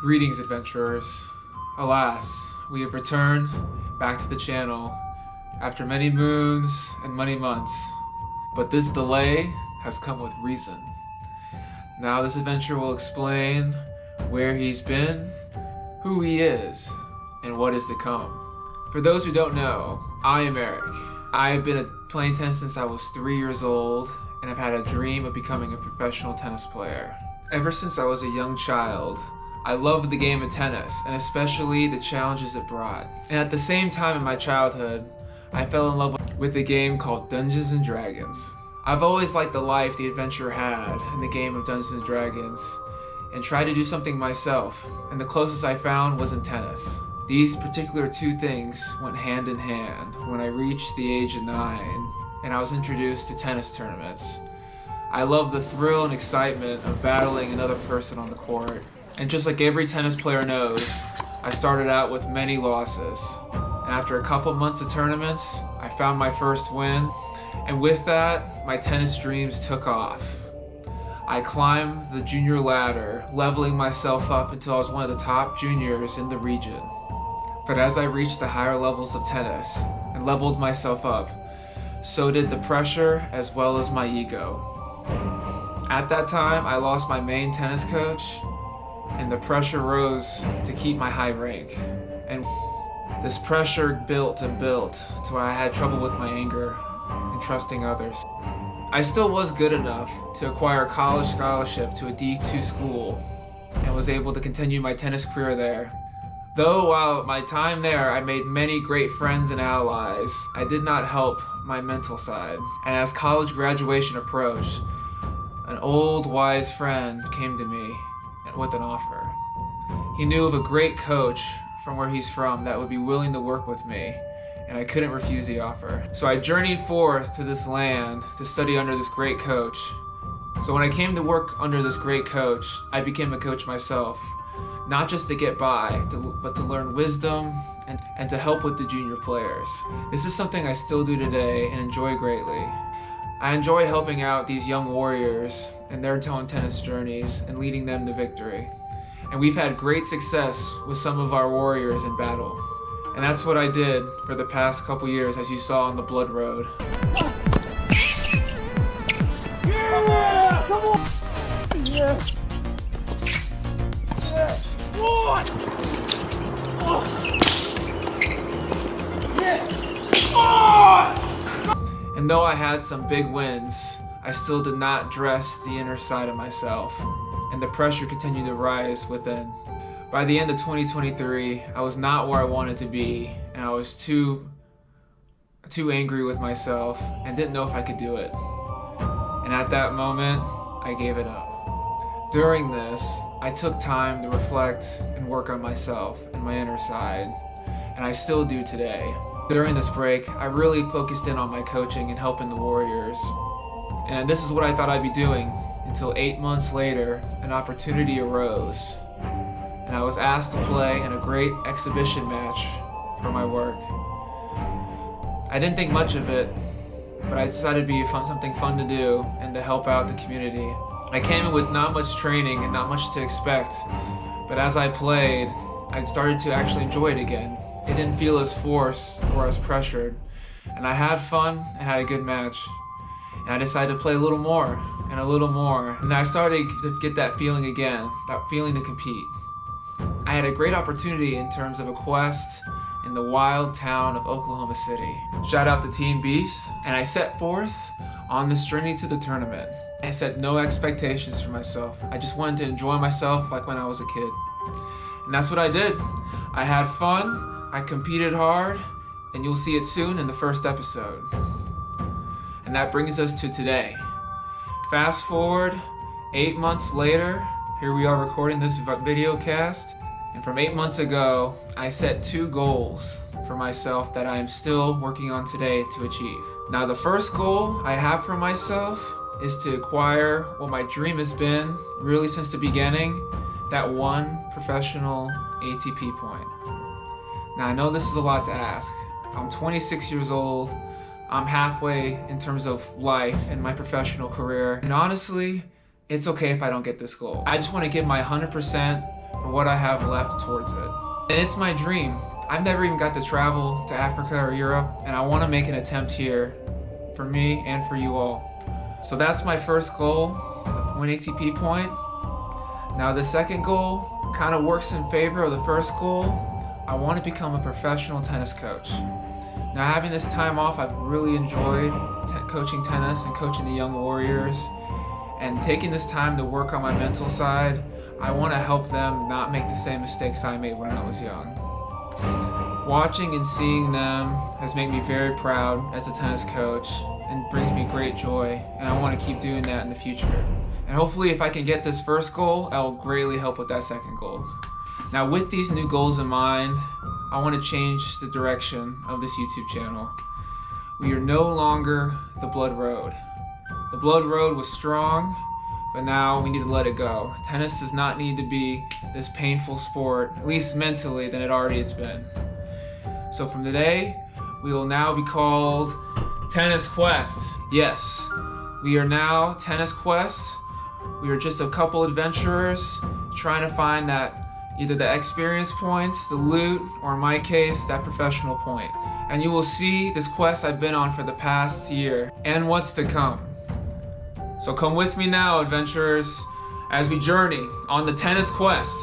Greetings, adventurers. Alas, we have returned back to the channel after many moons and many months. But this delay has come with reason. Now this adventure will explain where he's been, who he is, and what is to come. For those who don't know, I am Eric. I have been playing tennis since I was 3 years old, and I've had a dream of becoming a professional tennis player. Ever since I was a young child, I loved the game of tennis, and especially the challenges it brought. And at the same time in my childhood, I fell in love with a game called Dungeons and Dragons. I've always liked the life the adventurer had in the game of Dungeons and Dragons, and tried to do something myself, and the closest I found was in tennis. These particular two things went hand in hand when I reached the age of 9, and I was introduced to tennis tournaments. I love the thrill and excitement of battling another person on the court. And just like every tennis player knows, I started out with many losses. And after a couple months of tournaments, I found my first win. And with that, my tennis dreams took off. I climbed the junior ladder, leveling myself up until I was one of the top juniors in the region. But as I reached the higher levels of tennis and leveled myself up, so did the pressure as well as my ego. At that time, I lost my main tennis coach, and the pressure rose to keep my high rank. And this pressure built and built to where I had trouble with my anger and trusting others. I still was good enough to acquire a college scholarship to a D2 school and was able to continue my tennis career there. Though while my time there I made many great friends and allies, I did not help my mental side. And as college graduation approached, an old wise friend came to me with an offer. He knew of a great coach from where he's from that would be willing to work with me, and I couldn't refuse the offer. So I journeyed forth to this land to study under this great coach. So when I came to work under this great coach, I became a coach myself, not just to get by, but to learn wisdom and to help with the junior players. This is something I still do today and enjoy greatly. I enjoy helping out these young warriors in their own tennis journeys and leading them to victory. And we've had great success with some of our warriors in battle. And that's what I did for the past couple years, as you saw on the Blood Road. Yeah! Come on! Yeah! Yeah! One! Oh! Yeah! Oh! And though I had some big wins, I still did not dress the inner side of myself, and the pressure continued to rise within. By the end of 2023, I was not where I wanted to be, and I was too angry with myself and didn't know if I could do it. And at that moment, I gave it up. During this, I took time to reflect and work on myself and my inner side, and I still do today. During this break, I really focused in on my coaching and helping the warriors. And this is what I thought I'd be doing until 8 months later, an opportunity arose. And I was asked to play in a great exhibition match for my work. I didn't think much of it, but I decided to be something fun to do and to help out the community. I came in with not much training and not much to expect, but as I played, I started to actually enjoy it again. It didn't feel as forced or as pressured, and I had fun and had a good match. And I decided to play a little more and a little more, and I started to get that feeling again, that feeling to compete. I had a great opportunity in terms of a quest in the wild town of Oklahoma City. Shout out to Team Beast, and I set forth on this journey to the tournament. I set no expectations for myself. I just wanted to enjoy myself like when I was a kid. And that's what I did. I had fun. I competed hard, and you'll see it soon in the first episode. And that brings us to today. Fast forward 8 months later, here we are recording this video cast. And from 8 months ago, I set 2 goals for myself that I am still working on today to achieve. Now the first goal I have for myself is to acquire what my dream has been really since the beginning, that 1 professional ATP point. Now I know this is a lot to ask. I'm 26 years old. I'm halfway in terms of life and my professional career. And honestly, it's okay if I don't get this goal. I just want to give my 100% for what I have left towards it. And it's my dream. I've never even got to travel to Africa or Europe, and I want to make an attempt here for me and for you all. So that's my first goal, the win ATP point. Now the second goal kind of works in favor of the first goal. I want to become a professional tennis coach. Now having this time off, I've really enjoyed coaching tennis and coaching the young warriors, and taking this time to work on my mental side. I want to help them not make the same mistakes I made when I was young. Watching and seeing them has made me very proud as a tennis coach and brings me great joy, and I want to keep doing that in the future. And hopefully if I can get this first goal, I'll greatly help with that second goal. Now with these new goals in mind, I want to change the direction of this YouTube channel. We are no longer the Blood Road. The Blood Road was strong, but now we need to let it go. Tennis does not need to be this painful sport, at least mentally, than it already has been. So from today, we will now be called Tennisquest. Yes, we are now Tennisquest. We are just a couple adventurers trying to find that either the experience points, the loot, or in my case, that professional point. And you will see this quest I've been on for the past year and what's to come. So come with me now, adventurers, as we journey on the Tennis Quest.